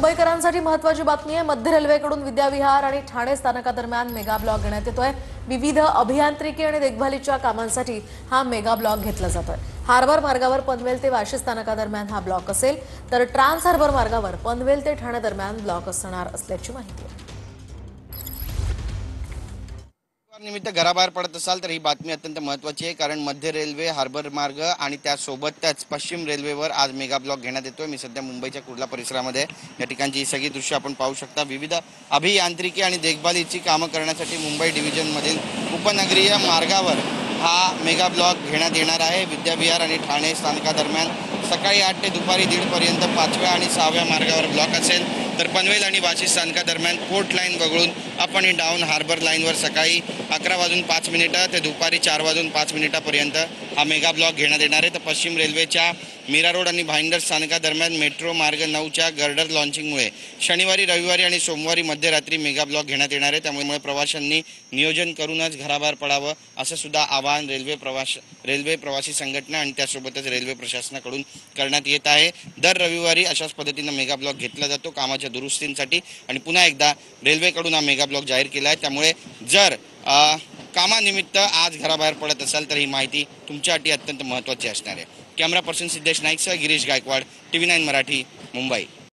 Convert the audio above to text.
मुंबईकरांसाठी महत्त्वाची बातमी आहे। मध्य रेल्वेकडून विद्याविहार आणि ठाणे स्थानकादरम्यान मेगा ब्लॉक घेण्यात येतोय। विविध अभियांत्रिकी आणि देखभालीच्या कामांसाठी हा मेगा ब्लॉक घेतला जातोय। हार्बर मार्गावर पनवेल ते वाशी स्थानकादरम्यान हा ब्लॉक असेल, तर ट्रान्स हार्बर मार्गावर पनवेल ते ठाणे दरम्यान ब्लॉक असणार असल्याची माहिती आहे। निमित्त घराबाहेर पडत असाल तर ही बातमी अत्यंत महत्त्वाची आहे, कारण मध्य रेल्वे हार्बर मार्ग आणि त्यासोबतच पश्चिम रेल्वेवर आज मेगा ब्लॉक घेण्यात येतोय। मी सध्या मुंबईच्या कुर्ला परिसरामध्ये या ठिकाणची ही सगळी दृश्य आपण पाहू शकता। विविध अभियांत्रिकी आणि देखभालीची कामं करण्यासाठी मुंबई डिव्हिजनमधील उपनगरीय मार्गावर हा मेगा ब्लॉक घेण्यात येणार आहे। विद्याविहार आणि ठाणे स्थानकादरम्यान सकाळी 8 ते दुपारी 1:30 पर्यंत 5व्या आणि 6व्या मार्गावर ब्लॉक असेल, तर पनवेल आणि वाशी स्थानकादरम्यान कोर्ट लाईन वगळून अप आणि डाऊन हार्बर लाईनवर सकाळी 11:05 ते दुपारी 4:05 हा मेगा ब्लॉक घेण्यात येणार आहे। तर पश्चिम रेल्वेच्या मीरा रोड आणि भाईंदर स्थानकादरम्यान मेट्रो मार्ग 9च्या गर्डर लॉन्चिंगमुळे शनिवारी, रविवारी आणि सोमवारी मध्यरात्री मेगा ब्लॉक घेण्यात येणार आहे। त्यामुळे प्रवाशांनी नियोजन करूनच घराबाहेर पडावं असं सुद्धा आवाहन रेल्वे प्रवासी संघटना आणि त्यासोबतच रेल्वे प्रशासनाकडून करण्यात येत आहे। दर रविवारी अशाच पद्धतीनं मेगा ब्लॉक घेतला जातो कामाच्या दुरुस्तींसाठी, आणि पुन्हा एकदा रेल्वेकडून हा मेगा ब्लॉक जाहीर केला आहे। त्यामुळे जर कामानिमित्त आज घराबाहेर पडत असाल तर ही माहिती तुमच्यासाठी अत्यंत महत्त्वाची असणार आहे। कॅमेरा पर्सन सिद्धेश नाईकसह गिरीश गायकवाड, TV9 मराठी, मुंबई।